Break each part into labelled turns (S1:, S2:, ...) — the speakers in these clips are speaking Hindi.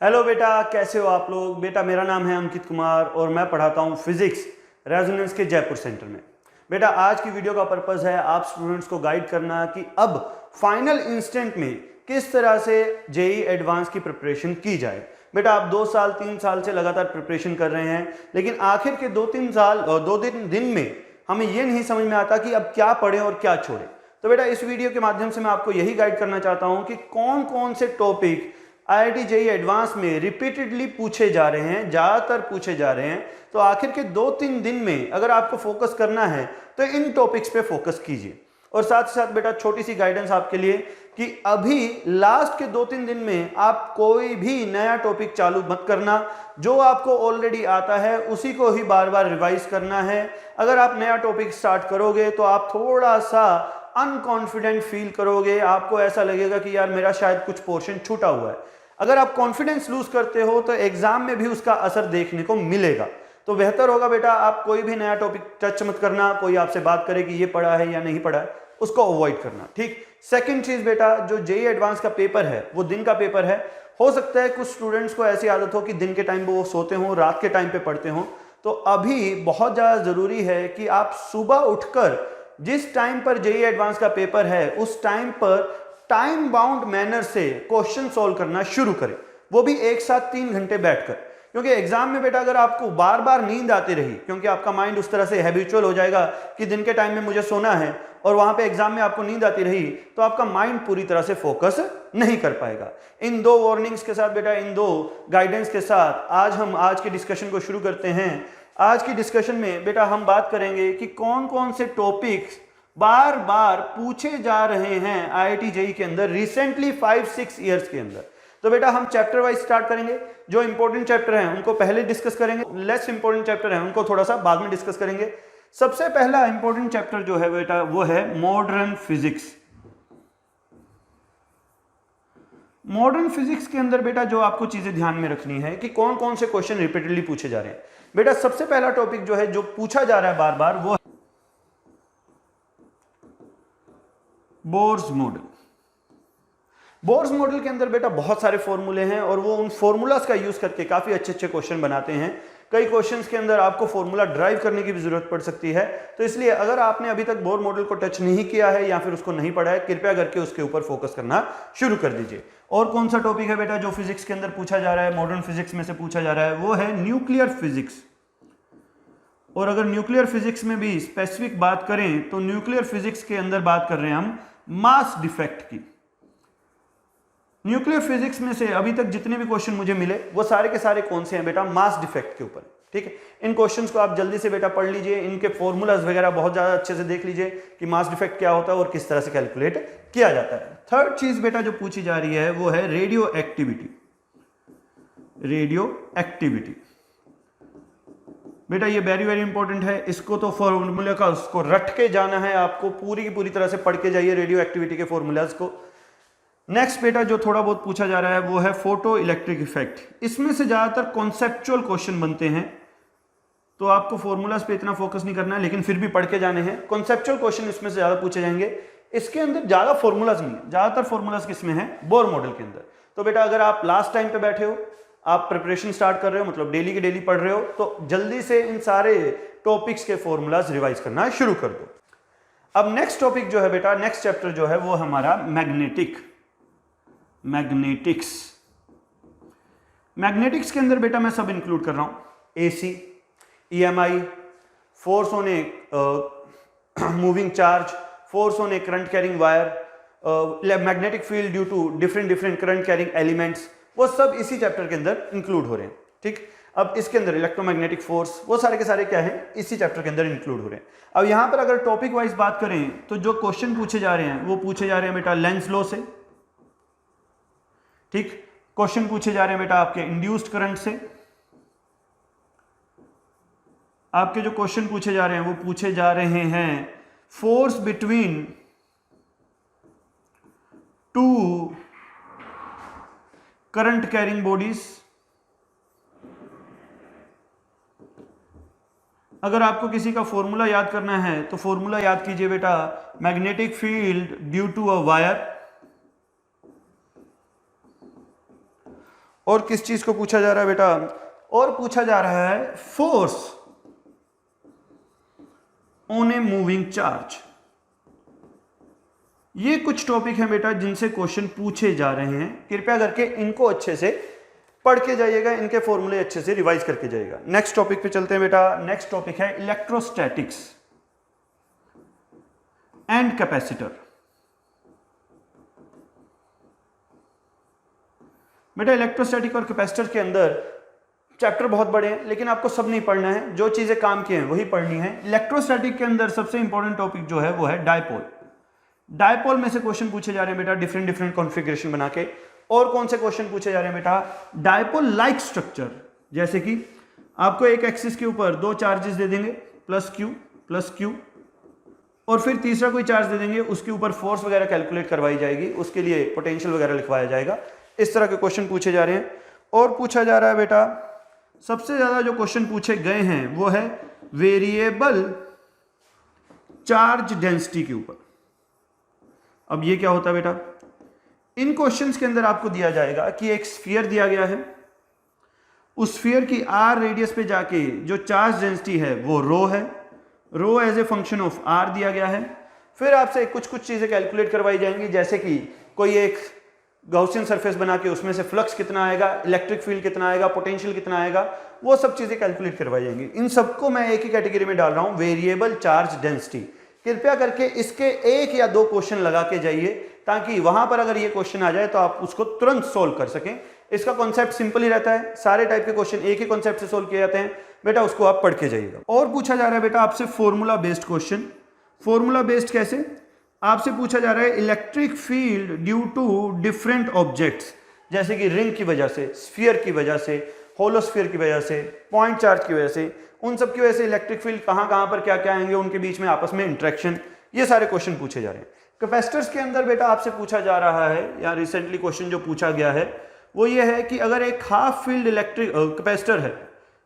S1: हेलो बेटा, कैसे हो आप लोग। बेटा मेरा नाम है अंकित कुमार और मैं पढ़ाता हूँ फिजिक्स रेजोनेंस के जयपुर सेंटर में। बेटा आज की वीडियो का पर्पस है आप स्टूडेंट्स को गाइड करना कि अब फाइनल इंस्टेंट में किस तरह से जेई एडवांस की प्रिपरेशन की जाए। बेटा आप 2 साल 3 साल से लगातार प्रिपरेशन कर रहे हैं, लेकिन आखिर के 2-3 साल और 2 दिन में हमें ये नहीं समझ में आता कि अब क्या पढ़ें और क्या छोड़ें। तो बेटा इस वीडियो के माध्यम से मैं आपको यही गाइड करना चाहता हूँ कि कौन कौन से टॉपिक आईआईटी जेईई एडवांस में रिपीटेडली पूछे जा रहे हैं, ज़्यादातर पूछे जा रहे हैं। तो आखिर के 2-3 दिन में अगर आपको फोकस करना है तो इन टॉपिक्स पे फोकस कीजिए। और साथ ही साथ बेटा छोटी सी गाइडेंस आपके लिए कि अभी लास्ट के 2-3 दिन में आप कोई भी नया टॉपिक चालू मत करना। जो आपको ऑलरेडी आता है उसी को ही बार बार रिवाइज करना है। अगर आप नया टॉपिक स्टार्ट करोगे तो आप थोड़ा सा अनकॉन्फिडेंट फील करोगे, आपको ऐसा लगेगा कि यार मेरा शायद कुछ पोर्शन छूटा हुआ है। अगर आप कॉन्फिडेंस लूज करते हो तो एग्जाम में भी उसका असर देखने को मिलेगा। तो बेहतर होगा बेटा आप कोई भी नया टॉपिक टच मत करना। कोई आपसे बात करे कि ये पढ़ा है या नहीं पढ़ा है, उसको अवॉइड करना। ठीक। सेकंड चीज बेटा, जो जेईई एडवांस का पेपर है वो दिन का पेपर है। हो सकता है कुछ स्टूडेंट्स को ऐसी आदत हो कि दिन के टाइम पे वो सोते हो, रात के टाइम पे पढ़ते हो। तो अभी बहुत ज्यादा जरूरी है कि आप सुबह उठकर जिस टाइम पर जेईई एडवांस का पेपर है उस टाइम पर टाइम बाउंड मैनर से क्वेश्चन सॉल्व करना शुरू करें, वो भी एक साथ 3 घंटे बैठकर। क्योंकि एग्जाम में बेटा अगर आपको बार बार नींद आती रही, क्योंकि आपका माइंड उस तरह से हैबिचुअल हो जाएगा कि दिन के टाइम में मुझे सोना है और वहां पे एग्जाम में आपको नींद आती रही, तो आपका माइंड पूरी तरह से फोकस नहीं कर पाएगा। इन 2 वार्निंग्स के साथ बेटा, इन 2 गाइडेंस के साथ आज हम आज के डिस्कशन को शुरू करते हैं। आज की डिस्कशन में बेटा हम बात करेंगे कि कौन कौन से टॉपिक्स बार बार पूछे जा रहे हैं आईआईटी जेईई के अंदर रिसेंटली 5-6 इयर्स के अंदर। तो बेटा हम चैप्टर वाइज स्टार्ट करेंगे। जो इंपॉर्टेंट चैप्टर हैं उनको पहले डिस्कस करेंगे, लेस इंपॉर्टेंट चैप्टर हैं उनको थोड़ा सा बाद में डिस्कस करेंगे। सबसे पहला इंपॉर्टेंट चैप्टर जो है बेटा वो है मॉडर्न फिजिक्स। मॉडर्न फिजिक्स के अंदर बेटा जो आपको चीजें ध्यान में रखनी है कि कौन कौन से क्वेश्चन रिपीटेडली पूछे जा रहे हैं। बेटा सबसे पहला टॉपिक जो है जो पूछा जा रहा है बार बार वो बोर्स मॉडल। बोर्स मॉडल के अंदर बेटा बहुत सारे फॉर्मूले हैं और वो उन फॉर्मूलाज का यूज करके काफी अच्छे अच्छे क्वेश्चन बनाते हैं। कई क्वेश्चंस के अंदर आपको फॉर्मूला ड्राइव करने की भी जरूरत पड़ सकती है। तो इसलिए अगर आपने अभी तक बोर मॉडल को टच नहीं किया है या फिर उसको नहीं पढ़ा है, कृपया करके उसके ऊपर फोकस करना शुरू कर दीजिए। और कौन सा टॉपिक है बेटा जो फिजिक्स के अंदर पूछा जा रहा है, मॉडर्न फिजिक्स में से पूछा जा रहा है, वो है न्यूक्लियर फिजिक्स। और अगर न्यूक्लियर फिजिक्स में भी स्पेसिफिक बात करें तो न्यूक्लियर फिजिक्स के अंदर बात कर रहे हैं हम मास डिफेक्ट की। न्यूक्लियर फिजिक्स में से अभी तक जितने भी क्वेश्चन मुझे मिले वो सारे के सारे कौन से हैं बेटा, मास डिफेक्ट के ऊपर। ठीक है, इन क्वेश्चंस को आप जल्दी से बेटा पढ़ लीजिए, इनके फॉर्मूलाज वगैरह बहुत ज्यादा अच्छे से देख लीजिए कि मास डिफेक्ट क्या होता है और किस तरह से कैलकुलेट किया जाता है। थर्ड चीज बेटा जो पूछी जा रही है वो है रेडियो एक्टिविटी। रेडियो एक्टिविटी बेटा ये वेरी वेरी इंपॉर्टेंट है। इसको तो फॉर्मूले का उसको रट के जाना है, आपको पूरी की पूरी तरह से पढ़ के जाइए रेडियो एक्टिविटी के फॉर्मूलाज को। नेक्स्ट बेटा जो थोड़ा बहुत पूछा जा रहा है वो है फोटो इलेक्ट्रिक इफेक्ट। इसमें से ज्यादातर कॉन्सेप्चुअल क्वेश्चन बनते हैं, तो आपको फॉर्मूलाज पे इतना फोकस नहीं करना है, लेकिन फिर भी पढ़ के जाने हैं। कॉन्सेप्चुअल क्वेश्चन इसमें से ज्यादा पूछे जाएंगे। इसके अंदर ज्यादा फॉर्मूलाज नहीं है, ज्यादातर फॉर्मूलाज किसमें है, बोर मॉडल के अंदर। तो बेटा अगर आप लास्ट टाइम पे बैठे हो, आप प्रिपरेशन स्टार्ट कर रहे हो, मतलब डेली के डेली पढ़ रहे हो, तो जल्दी से इन सारे टॉपिक्स के फॉर्मूलाज रिवाइज करना शुरू कर दो। अब नेक्स्ट टॉपिक जो है बेटा, नेक्स्ट चैप्टर जो है वो हमारा मैग्नेटिक्स। मैग्नेटिक्स के अंदर बेटा मैं सब इंक्लूड कर रहा हूं, AC, EMI, force on a moving charge, force on a current carrying wire, magnetic field due to different current carrying elements, वो सब इसी चैप्टर के अंदर इंक्लूड हो रहे हैं। ठीक, अब इसके अंदर इलेक्ट्रोमैग्नेटिक फोर्स, वो सारे के सारे क्या हैं, इसी चैप्टर के अंदर इंक्लूड हो रहे हैं। अब यहां पर अगर टॉपिक वाइज बात करें तो जो क्वेश्चन पूछे जा रहे हैं वो पूछे जा रहे हैं बेटा लेंज लॉ से। ठीक, क्वेश्चन पूछे जा रहे हैं बेटा आपके इंड्यूस्ड करंट से। आपके जो क्वेश्चन पूछे जा रहे हैं वो पूछे जा रहे हैं force between two current carrying bodies. अगर आपको किसी का फॉर्मूला याद करना है तो फॉर्मूला याद कीजिए बेटा, magnetic field due to a wire और किस चीज को पूछा जा रहा है बेटा? और पूछा जा रहा है force on a moving charge. ये कुछ टॉपिक हैं बेटा जिनसे क्वेश्चन पूछे जा रहे हैं। कृपया करके इनको अच्छे से पढ़ के जाइएगा, इनके फॉर्मूले अच्छे से रिवाइज करके जाइएगा। नेक्स्ट टॉपिक पे चलते हैं बेटा। नेक्स्ट टॉपिक है इलेक्ट्रोस्टैटिक्स एंड कैपेसिटर। बेटा इलेक्ट्रोस्टैटिक और कैपेसिटर के अंदर चैप्टर बहुत बड़े हैं, लेकिन आपको सब नहीं पढ़ना है, जो चीजें काम की हैं वही पढ़नी है। इलेक्ट्रोस्टैटिक के अंदर सबसे इंपॉर्टेंट टॉपिक जो है वो है डायपोल। डायपोल में से क्वेश्चन पूछे जा रहे हैं बेटा डिफरेंट डिफरेंट कॉन्फ़िगरेशन बना के। और कौन से क्वेश्चन पूछे जा रहे हैं बेटा? डायपोल लाइक स्ट्रक्चर, जैसे कि आपको एक एक्सिस के ऊपर दो चार्जेस दे देंगे प्लस क्यू, और फिर तीसरा कोई चार्ज दे देंगे, उसके ऊपर फोर्स वगैरह कैलकुलेट करवाई जाएगी, उसके लिए पोटेंशियल वगैरह लिखवाया जाएगा। इस तरह के क्वेश्चन पूछे जा रहे हैं। और पूछा जा रहा है बेटा, सबसे ज्यादा जो क्वेश्चन पूछे गए हैं वो है वेरिएबल चार्ज डेंसिटी के ऊपर। अब ये क्या होता है बेटा? इन क्वेश्चंस के अंदर आपको दिया जाएगा कि एक स्फीयर दिया गया है, उस स्फीयर की आर रेडियस पे जाके जो चार्ज डेंसिटी है वो रो है, rho as a function of R दिया गया है। फिर आपसे कुछ कुछ चीजें कैलकुलेट करवाई जाएंगी, जैसे कि कोई एक गॉसियन सरफेस बना के उसमें से फ्लक्स कितना आएगा, इलेक्ट्रिक फील्ड कितना आएगा, पोटेंशियल कितना आएगा, वो सब चीजें कैलकुलेट करवाई जाएंगी। इन सबको मैं एक ही कैटेगरी में डाल रहा हूं, वेरिएबल चार्ज डेंसिटी। कृपया करके इसके एक या दो क्वेश्चन लगा के जाइए, ताकि वहां पर अगर ये क्वेश्चन आ जाए तो आप उसको तुरंत सोल्व कर सकें। इसका कॉन्सेप्ट सिंपल ही रहता है, सारे टाइप के क्वेश्चन एक ही कॉन्सेप्ट से सोल्व किए जाते हैं बेटा, उसको आप पढ़ के जाइएगा। और पूछा जा रहा है बेटा आपसे formula based question. Formula based कैसे? आपसे पूछा जा रहा है electric field due to different objects, जैसे कि रिंग की वजह से, स्फीयर की वजह से, होलोस्फीयर की वजह से, पॉइंट चार्ज की वजह से, उन सब की वजह से इलेक्ट्रिक फील्ड कहां कहां पर क्या क्या आएंगे, उनके बीच में आपस में इंटरेक्शन, ये सारे क्वेश्चन पूछे जा रहे हैं। कैपेसिटर्स के अंदर बेटा आपसे पूछा जा रहा है, या रिसेंटली क्वेश्चन जो पूछा गया है वो ये है कि अगर एक हाफ फील्ड इलेक्ट्रिक कैपेसिटर है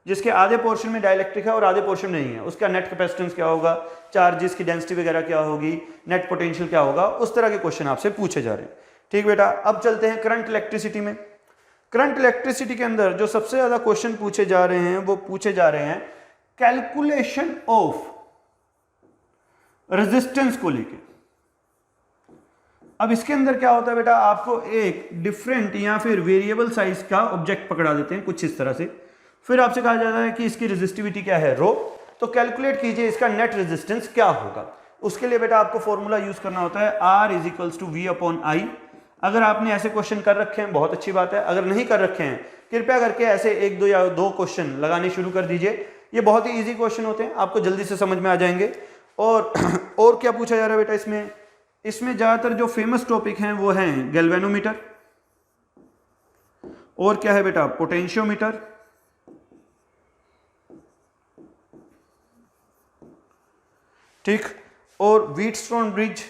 S1: जिसके आधे पोर्शन में डाइलेक्ट्रिक है और आधे पोर्शन में नहीं है, उसका नेट कैपेसिटेंस क्या होगा, चार्जेस की डेंसिटी वगैरह क्या होगी, नेट पोटेंशियल क्या होगा, उस तरह के क्वेश्चन आपसे पूछे जा रहे हैं। ठीक बेटा, अब चलते हैं करंट इलेक्ट्रिसिटी में। करंट इलेक्ट्रिसिटी के अंदर जो सबसे ज्यादा क्वेश्चन पूछे जा रहे हैं वो पूछे जा रहे हैं कैलकुलेशन ऑफ रेजिस्टेंस को लेके। अब इसके अंदर क्या होता है बेटा, आपको एक डिफरेंट या फिर वेरिएबल साइज का ऑब्जेक्ट पकड़ा देते हैं कुछ इस तरह से, फिर आपसे कहा जाता है कि इसकी रेजिस्टिविटी क्या है, रो, तो कैलकुलेट कीजिए इसका नेट रेजिस्टेंस क्या होगा। उसके लिए बेटा आपको फॉर्मूला यूज करना होता है R = V/I। अगर आपने ऐसे क्वेश्चन कर रखे हैं बहुत अच्छी बात है, अगर नहीं कर रखे हैं कृपया करके ऐसे एक दो या दो क्वेश्चन लगाने शुरू कर दीजिए। ये बहुत ही इजी क्वेश्चन होते हैं, आपको जल्दी से समझ में आ जाएंगे। और क्या पूछा जा रहा है बेटा इसमें ज्यादातर जो फेमस टॉपिक हैं वो हैं गैल्वेनोमीटर, और क्या है बेटा, पोटेंशियोमीटर, ठीक, और व्हीटस्टोन ब्रिज,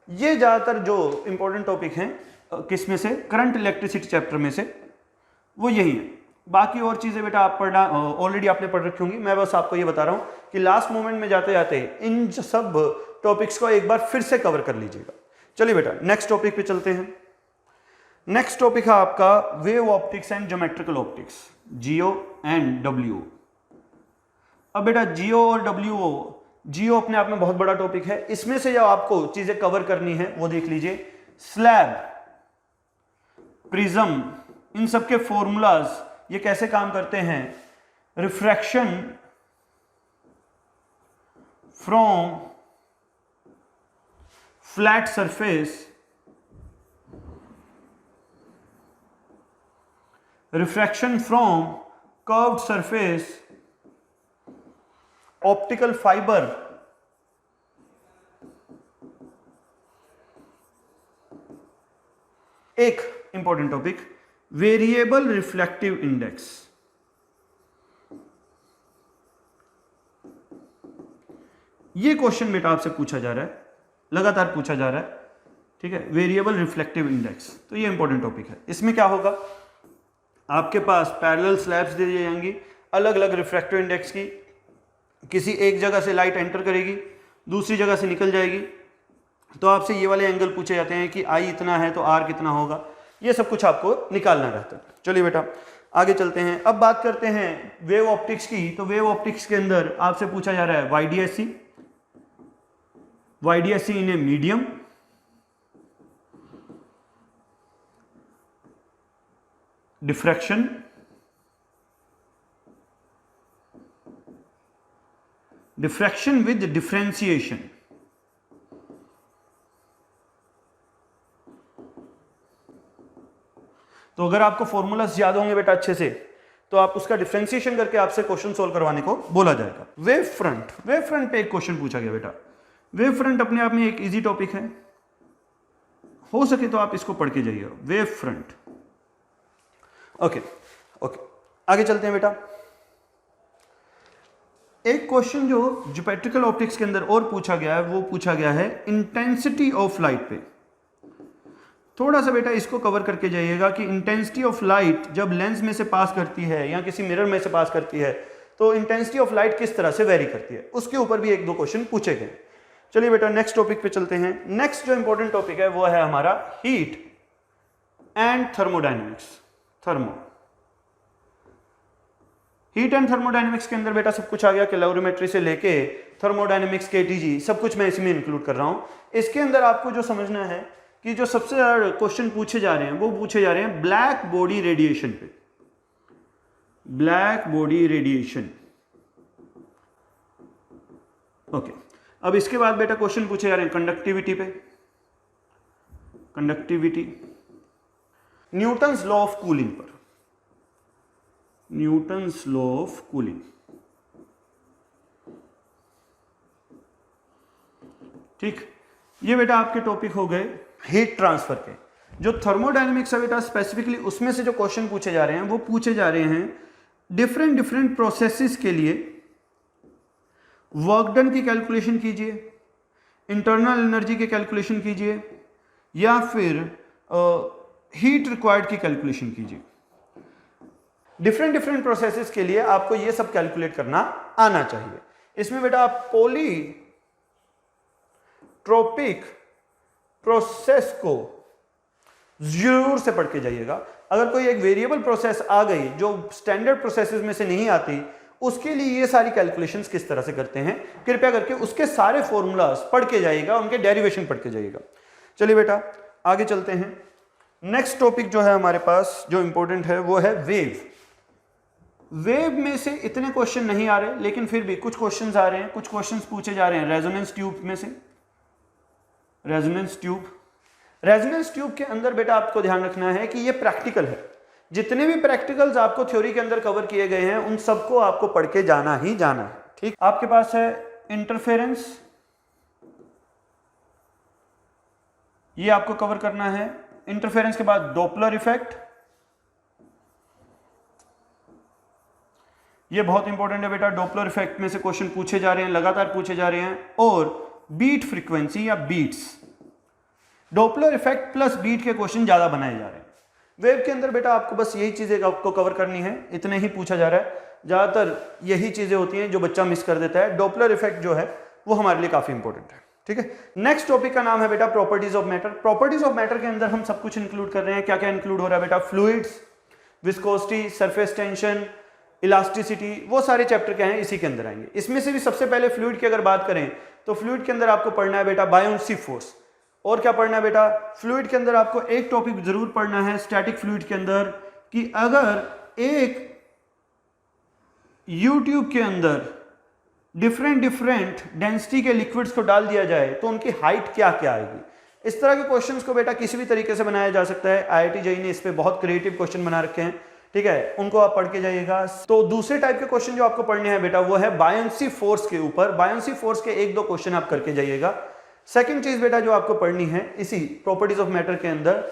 S1: ये ज्यादातर जो इंपॉर्टेंट टॉपिक हैं किस में से, करंट इलेक्ट्रिसिटी चैप्टर में से, वो यही है। बाकी और चीजें बेटा आप पढ़ना ऑलरेडी आपने पढ़ रखी होंगी, मैं बस आपको ये बता रहा हूं कि लास्ट मोमेंट में जाते जाते इन सब टॉपिक्स को एक बार फिर से कवर कर लीजिएगा। चलिए बेटा नेक्स्ट टॉपिक पे चलते हैं। नेक्स्ट टॉपिक है आपका wave optics and geometrical optics, GO and WO। अब बेटा GO और WO, GO अपने आप में बहुत बड़ा टॉपिक है, इसमें से जो आपको चीजें कवर करनी है वो देख लीजिए। स्लैब, प्रिज्म, इन सब के फॉर्मूलाज, ये कैसे काम करते हैं, refraction from flat surface, refraction from curved surface, optical fibre, एक important topic variable reflective index. ये क्वेश्चन बेटा आपसे पूछा जा रहा है, लगातार पूछा जा रहा है, ठीक है, वेरिएबल रिफ्लेक्टिव इंडेक्स, तो ये इंपॉर्टेंट टॉपिक है। इसमें क्या होगा, आपके पास पैरेलल स्लैब्स दे दी जाएंगी अलग अलग रिफ्रैक्टिव इंडेक्स की, किसी एक जगह से लाइट एंटर करेगी दूसरी जगह से निकल जाएगी, तो आपसे ये वाले एंगल पूछे जाते हैं कि आई इतना है तो आर कितना होगा, ये सब कुछ आपको निकालना रहता है। चलिए बेटा आगे चलते हैं। अब बात करते हैं वेव ऑप्टिक्स की। तो वेव ऑप्टिक्स के अंदर आपसे पूछा जा रहा है YDSC in a medium, diffraction, diffraction with differentiation. तो अगर आपको फॉर्मूलास याद होंगे बेटा अच्छे से, तो आप उसका डिफरेंशिएशन करके आपसे क्वेश्चन सोल्व करवाने को बोला जाएगा। वेव फ्रंट, वेव फ्रंट पे एक क्वेश्चन पूछा गया बेटा। वेव फ्रंट अपने आप में एक इजी टॉपिक है, हो सके तो आप इसको पढ़ के जाइए, वेव फ्रंट। ओके ओके, आगे चलते हैं बेटा। एक क्वेश्चन जो ज्योमेट्रिकल ऑप्टिक्स के अंदर और पूछा गया है, वो पूछा गया है इंटेंसिटी ऑफ लाइट पे। थोड़ा सा बेटा इसको कवर करके जाइएगा कि इंटेंसिटी ऑफ लाइट जब लेंस में से पास करती है या किसी मिरर में से पास करती है तो इंटेंसिटी ऑफ लाइट किस तरह से वेरी करती है, उसके ऊपर भी एक दो क्वेश्चन पूछे गए। चलिए बेटा नेक्स्ट टॉपिक पे चलते हैं। नेक्स्ट जो इंपॉर्टेंट टॉपिक है वो है हमारा heat and thermodynamics. Heat and thermodynamics के अंदर बेटा सब कुछ आ गया, कैलोरीमेट्री से लेके थर्मोडायनेमिक्स, केटीजी, सब कुछ मैं इसमें इंक्लूड कर रहा हूं। इसके अंदर आपको जो समझना है कि जो सबसे ज्यादा क्वेश्चन पूछे जा रहे हैं वो पूछे जा रहे हैं ब्लैक बॉडी रेडिएशन पे। Black body radiation, okay. अब इसके बाद बेटा क्वेश्चन पूछे जा रहे हैं कंडक्टिविटी पे। Conductivity, Newton's law of cooling पर, न्यूटन्स लॉ ऑफ कूलिंग, ठीक। ये बेटा आपके टॉपिक हो गए हीट ट्रांसफर के। जो थर्मोडायनेमिक्स है बेटा स्पेसिफिकली उसमें से जो क्वेश्चन पूछे जा रहे हैं वो पूछे जा रहे हैं डिफरेंट प्रोसेसेस के लिए वर्क डन की कैलकुलेशन कीजिए, इंटरनल एनर्जी की कैलकुलेशन कीजिए, या फिर हीट रिक्वायर्ड की कैलकुलेशन कीजिए। डिफरेंट प्रोसेसेस के लिए आपको ये सब कैलकुलेट करना आना चाहिए। इसमें बेटा आप पॉलीट्रोपिक प्रोसेस को जरूर से पढ़ के जाइएगा। अगर कोई एक वेरिएबल प्रोसेस आ गई जो स्टैंडर्ड प्रोसेसेस में से नहीं आती, उसके लिए ये सारी कैलकुलेशंस किस तरह से करते हैं, कृपया करके उसके सारे फॉर्मूलाज पढ़ के जाइएगा, उनके डेरिवेशन पढ़ के जाइएगा। चलिए बेटा आगे चलते हैं। नेक्स्ट टॉपिक जो है हमारे पास जो इंपॉर्टेंट है वो है वेव। वेव में से इतने क्वेश्चन नहीं आ रहे, लेकिन फिर भी कुछ क्वेश्चंस आ रहे हैं, कुछ क्वेश्चंस पूछे जा रहे हैं रेजोनेंस ट्यूब में से। रेजोनेंस ट्यूब के अंदर बेटा आपको ध्यान रखना है कि ये प्रैक्टिकल है। जितने भी प्रैक्टिकल्स आपको थ्योरी के अंदर कवर किए गए हैं उन सबको आपको पढ़ के जाना ही जाना है, ठीक। आपके पास है इंटरफेरेंस, ये आपको कवर करना है। इंटरफेरेंस के बाद डॉपलर इफेक्ट, ये बहुत इंपॉर्टेंट है बेटा। डॉपलर इफेक्ट में से क्वेश्चन पूछे जा रहे हैं, लगातार पूछे जा रहे हैं। और बीट फ्रीक्वेंसी या beats, Doppler effect plus beat के क्वेश्चन ज्यादा बनाए जा रहे हैं। वेव के अंदर बेटा आपको बस यही चीजें आपको कवर करनी है, इतने ही पूछा जा रहा है। ज्यादातर यही चीजें होती हैं जो बच्चा मिस कर देता है। डॉपलर इफेक्ट जो है वो हमारे लिए काफी इंपॉर्टेंट है, ठीक है। नेक्स्ट टॉपिक का नाम है बेटा properties of matter. Properties of matter के अंदर हम सब कुछ इंक्लूड कर रहे हैं। क्या क्या इंक्लूड हो रहा है बेटा? Fluids, viscosity, surface tension, elasticity, वो सारे चैप्टर क्या हैं इसी के अंदर आएंगे। इसमें से भी सबसे पहले फ्लूइड की अगर बात करें तो फ्लूइड के अंदर आपको पढ़ना है बेटा बायोन्सी फोर्स। और क्या पढ़ना है बेटा? फ्लूइड के अंदर आपको एक टॉपिक जरूर पढ़ना है स्टैटिक फ्लूइड के अंदर, कि अगर एक यूट्यूब के अंदर डिफरेंट डेंसिटी के लिक्विड्स को डाल दिया जाए तो उनकी हाइट क्या क्या आएगी। इस तरह के क्वेश्चंस को बेटा किसी भी तरीके से बनाया जा सकता है। IIT JEE ने इस पे बहुत क्रिएटिव क्वेश्चन बना रखे हैं, ठीक है, उनको आप पढ़ के जाइएगा। तो दूसरे टाइप के क्वेश्चन जो आपको पढ़ने हैं बेटा वो है बायोन्सी फोर्स के ऊपर। बायोन्सी फोर्स के एक दो क्वेश्चन आप करके जाइएगा। सेकंड चीज बेटा जो आपको पढ़नी है इसी प्रॉपर्टीज ऑफ मैटर के अंदर,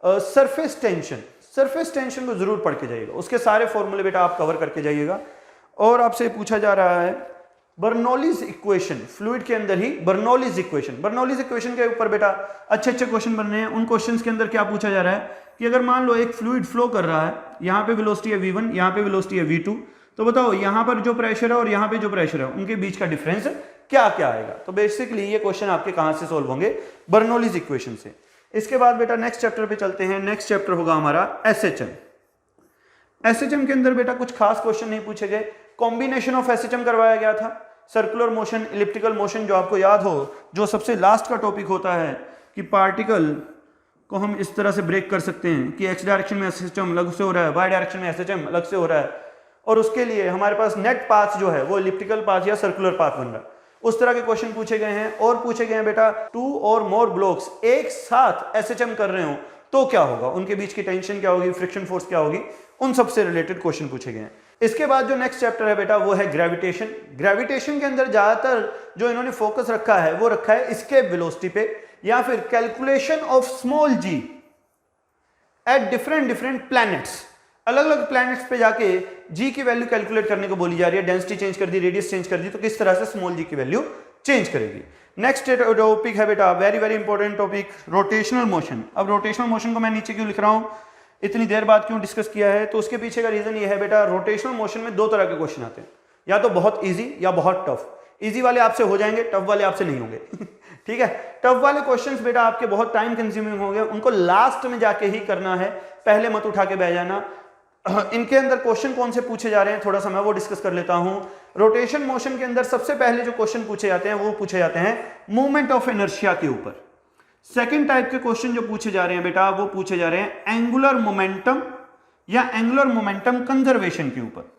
S1: सरफेस टेंशन। सरफेस टेंशन को जरूर पढ़ के जाइएगा, उसके सारे फॉर्मूले बेटा आप कवर करके जाइएगा। और आपसे पूछा जा रहा है बर्नौलीज इक्वेशन, फ्लूइड के अंदर ही बर्नौलीज इक्वेशन। बर्नौलीज इक्वेशन के ऊपर बेटा अच्छे क्वेश्चन बन रहे हैं। उन क्वेश्चंस के अंदर क्या पूछा जा रहा है कि अगर मान लो एक फ्लूइड फ्लो कर रहा है, यहाँ पे वेलोसिटी है V1, यहाँ पे वेलोसिटी है V2, तो बताओ यहाँ पर जो प्रेशर है और यहाँ पे जो प्रेशर है उनके बीच का डिफरेंस क्या क्या आएगा। तो बेसिकली ये क्वेश्चन आपके कहां से सोल्व होंगे, बर्नौलीज इक्वेशन से। इसके बाद बेटा नेक्स्ट चैप्टर पे चलते हैं। नेक्स्ट चैप्टर होगा हमारा एसएचएम। एसएचएम के अंदर बेटा कुछ खास क्वेश्चन नहीं पूछे गए, कॉम्बिनेशन ऑफ एसएचएम करवाया गया था, सर्कुलर मोशन, इलिप्टिकल मोशन, जो आपको याद हो, जो सबसे लास्ट का टॉपिक होता है कि पार्टिकल को हम इस तरह से ब्रेक कर सकते हैं कि एक्स डायरेक्शन में एसएचएम अलग से हो रहा है, वाई डायरेक्शन में एसएचएम अलग से हो रहा है, और उसके लिए हमारे पास नेट पाथ जो है वो इलिप्टिकल पाथ या सर्कुलर पाथ बन रहा है। उस तरह के क्वेश्चन पूछे गए हैं। और पूछे गए हैं बेटा 2 और मोर ब्लॉक्स एक साथ एसएचएम कर रहे हो तो क्या होगा, उनके बीच की टेंशन क्या होगी, फ्रिक्शन फोर्स क्या होगी, उन सबसे रिलेटेड क्वेश्चन पूछे गए हैं। इसके बाद जो नेक्स्ट चैप्टर है बेटा वो है ग्रेविटेशन। ग्रेविटेशन के अंदर ज्यादातर जो इन्होंने फोकस रखा है वो रखा है एस्केप वेलोसिटी पे, या फिर calculation of small g at different planets. अलग अलग प्लैनेट्स पे जाके जी की वैल्यू कैलकुलेट करने को बोली जा रही है। डेंसिटी चेंज कर दी, रेडियस चेंज कर दी, तो किस तरह से स्मॉल जी की वैल्यू चेंज करेगी। नेक्स्ट टॉपिक है बेटा very very important topic, rotational motion. अब रोटेशनल मोशन को मैं नीचे क्यों लिख रहा हूं, इतनी देर बाद क्यों डिस्कस किया है, तो उसके पीछे का रीजन ये है बेटा, रोटेशनल मोशन में 2 तरह के क्वेश्चन आते हैं, या तो बहुत इजी या बहुत टफ। इजी वाले आपसे हो जाएंगे, टफ वाले आपसे नहीं होंगे ठीक है। टफ वाले क्वेश्चंस बेटा आपके बहुत टाइम कंज्यूमिंग होंगे, उनको लास्ट में जाके ही करना है, पहले मत उठा के बह जाना। इनके अंदर क्वेश्चन कौन से पूछे जा रहे हैं थोड़ा सा मैं वो डिस्कस कर लेता हूं। रोटेशन मोशन के अंदर सबसे पहले जो क्वेश्चन पूछे जाते हैं वो पूछे जाते हैं मूवमेंट ऑफ इनर्शिया के ऊपर। सेकंड टाइप के क्वेश्चन जो पूछे जा रहे हैं बेटा वो पूछे जा रहे हैं एंगुलर मोमेंटम या एंगुलर मोमेंटम कंजर्वेशन के ऊपर।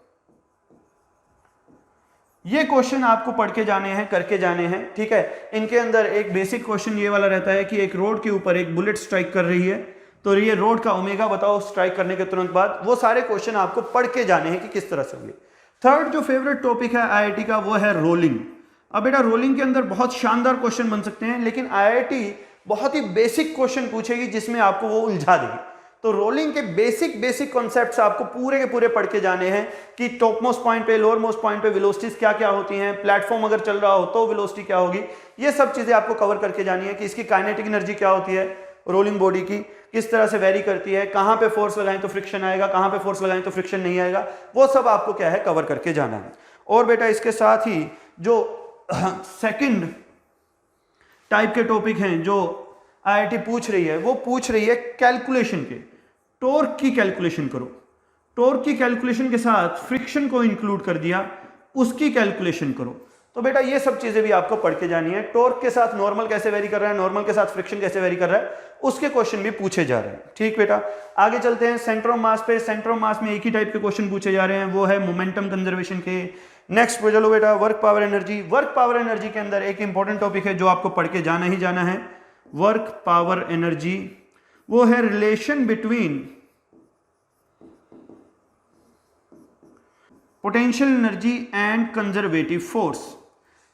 S1: ये क्वेश्चन आपको पढ़ के जाने हैं, करके जाने हैं, ठीक है। इनके अंदर एक बेसिक क्वेश्चन ये वाला रहता है कि एक रोड के ऊपर एक बुलेट स्ट्राइक कर रही है, तो ये रोड का ओमेगा बताओ स्ट्राइक करने के तुरंत बाद। वो सारे क्वेश्चन आपको पढ़ के जाने हैं कि किस तरह से होंगे। थर्ड जो फेवरेट टॉपिक है आईआईटी का वो है रोलिंग। अब बेटा रोलिंग के अंदर बहुत शानदार क्वेश्चन बन सकते हैं, लेकिन आईआईटी बहुत ही बेसिक क्वेश्चन पूछेगी जिसमें आपको वो उलझा देगी। तो रोलिंग के बेसिक कॉन्सेप्ट्स आपको पूरे के पूरे पढ़ के जाने हैं कि टॉप मोस्ट पॉइंट पे, लोअर मोस्ट पॉइंट पे वेलोसिटीज क्या क्या होती हैं, प्लेटफॉर्म अगर चल रहा हो तो वेलोसिटी क्या होगी, ये सब चीजें आपको कवर करके जानी है कि इसकी काइनेटिक एनर्जी क्या होती है, रोलिंग बॉडी की किस तरह से वेरी करती है, कहां पे फोर्स लगाएं तो फ्रिक्शन आएगा, कहां पे फोर्स लगाएं तो फ्रिक्शन नहीं आएगा, वो सब आपको क्या है कवर करके जाना है। और बेटा इसके साथ ही जो सेकंड टाइप के टॉपिक हैं जो आईआईटी पूछ रही है वो पूछ रही है कैलकुलेशन के, टॉर्क की कैलकुलेशन करो। टॉर्क की कैलकुलेशन के साथ फ्रिक्शन को इंक्लूड कर दिया, उसकी कैलकुलेशन करो। तो बेटा ये सब चीजें भी आपको पढ़ के जानी है। टॉर्क के साथ नॉर्मल कैसे वेरी कर रहा है, नॉर्मल के साथ फ्रिक्शन कैसे वेरी कर रहा है, उसके क्वेश्चन भी पूछे जा रहे हैं। ठीक बेटा, आगे चलते हैं सेंटर ऑफ मास पे। सेंटर ऑफ मास में एक ही टाइप के क्वेश्चन पूछे जा रहे हैं, वो है मोमेंटम कंजर्वेशन के। नेक्स्ट पे चलो बेटा work power energy. Work power energy के अंदर एक इंपॉर्टेंट टॉपिक है जो आपको पढ़ के जाना ही जाना है, वर्क पावर एनर्जी। वो है relation between potential energy and conservative force.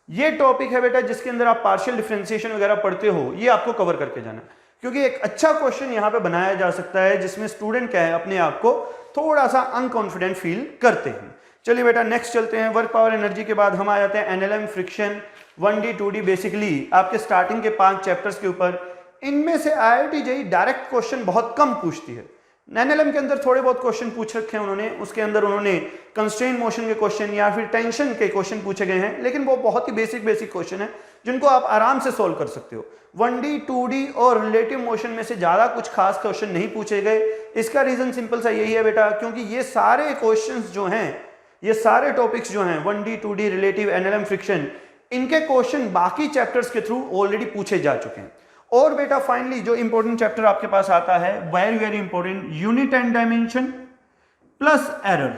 S1: ये टॉपिक है बेटा जिसके अंदर आप पार्शियल डिफरेंशिएशन वगैरह पढ़ते हो, ये आपको कवर करके जाना है, क्योंकि एक अच्छा क्वेश्चन यहां पे बनाया जा सकता है जिसमें स्टूडेंट क्या है अपने आप को थोड़ा सा अनकॉन्फिडेंट फील करते हैं। चलिए बेटा नेक्स्ट चलते हैं। वर्क पावर एनर्जी के बाद हम आ जाते हैं NLM, friction, 1D 2D, basically आपके स्टार्टिंग के 5 चैप्टर्स के ऊपर। इनमें से आईआईटी जेईई डायरेक्ट क्वेश्चन बहुत कम पूछती है। एनएलएम के अंदर थोड़े बहुत क्वेश्चन पूछ रखे हैं उन्होंने, उसके अंदर उन्होंने कंस्ट्रेन मोशन के क्वेश्चन या फिर टेंशन के क्वेश्चन पूछे गए हैं, लेकिन वो बहुत ही बेसिक क्वेश्चन है जिनको आप आराम से सोल्व कर सकते हो। 1D 2D और रिलेटिव मोशन में से ज्यादा कुछ खास क्वेश्चन नहीं पूछे गए। इसका रीजन सिंपल सा यही है बेटा, क्योंकि ये सारे क्वेश्चंस जो हैं, ये सारे टॉपिक्स जो हैं 1D 2D, relative, NLM, friction, इनके क्वेश्चन बाकी चैप्टर्स के थ्रू ऑलरेडी पूछे जा चुके हैं। और बेटा फाइनली जो इंपॉर्टेंट चैप्टर आपके पास आता है, very very important, unit and dimension plus error.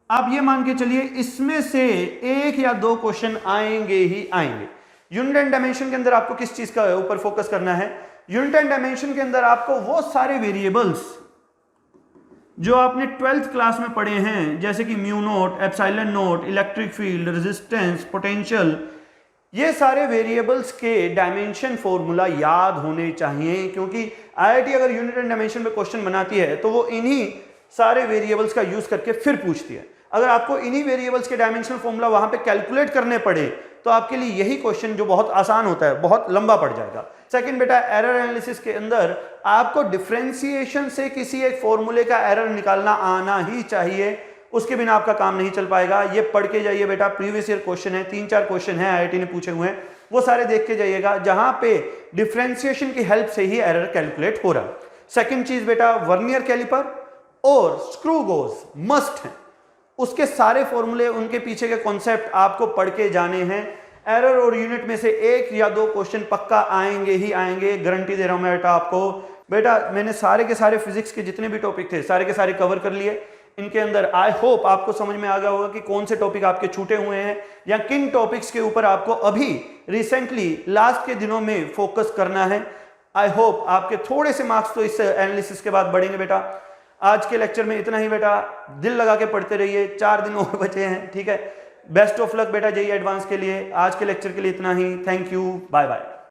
S1: आप ये मान के चलिए इसमें से 1 या 2 क्वेश्चन आएंगे ही आएंगे। यूनिट एंड डायमेंशन के अंदर आपको किस चीज का ऊपर फोकस करना है, यूनिट एंड डायमेंशन के अंदर आपको वो सारे वेरिएबल्स जो आपने 12th क्लास में पढ़े हैं, जैसे कि mu naught, epsilon note, electric field, resistance, potential, ये सारे वेरिएबल्स के डायमेंशन फॉर्मूला याद होने चाहिए, क्योंकि आईआईटी अगर यूनिट एंड डायमेंशन पे क्वेश्चन बनाती है तो वो इन्हीं सारे वेरिएबल्स का यूज करके फिर पूछती है। अगर आपको इन्हीं वेरिएबल्स के डायमेंशन फॉर्मूला वहां पे कैलकुलेट करने पड़े तो आपके लिए यही क्वेश्चन जो बहुत आसान होता है बहुत लंबा पड़ जाएगा। सेकंड बेटा एरर एनालिसिस के अंदर आपको डिफरेंशिएशन से किसी एक फॉर्मूले का एरर निकालना आना ही चाहिए, उसके बिना आपका काम नहीं चल पाएगा। ये पढ़ के जाइए बेटा, प्रीवियस ईयर क्वेश्चन है, 3-4 क्वेश्चन है आईआईटी ने पूछे हुए हैं, वो सारे देख के जाइएगा, जहां पे डिफरेंशिएशन की हेल्प से ही एरर कैलकुलेट हो रहा। सेकंड चीज बेटा, वर्नियर कैलिपर और स्क्रू गोज मस्ट है, उसके सारे फॉर्मूले, उनके पीछे के कॉन्सेप्ट आपको पढ़ के जाने हैं। एरर और यूनिट में से 1 या 2 क्वेश्चन पक्का आएंगे ही आएंगे, गारंटी दे रहा हूं मैं बेटा आपको। बेटा मैंने सारे के सारे फिजिक्स के जितने भी टॉपिक थे सारे के सारे कवर कर लिए। इनके अंदर आई होप आपको समझ में आ गया होगा कि कौन से टॉपिक आपके छूटे हुए हैं या किन टॉपिक्स के ऊपर आपको अभी रिसेंटली लास्ट के दिनों में फोकस करना है। आई होप आपके थोड़े से मार्क्स तो इस एनालिसिस के बाद बढ़ेंगे बेटा। आज के लेक्चर में इतना ही बेटा, दिल लगा के पढ़ते रहिए, 4 दिन और बचे हैं, ठीक है। बेस्ट ऑफ लक बेटा जेईई एडवांस के लिए। आज के लेक्चर के लिए इतना ही। Thank you, bye bye.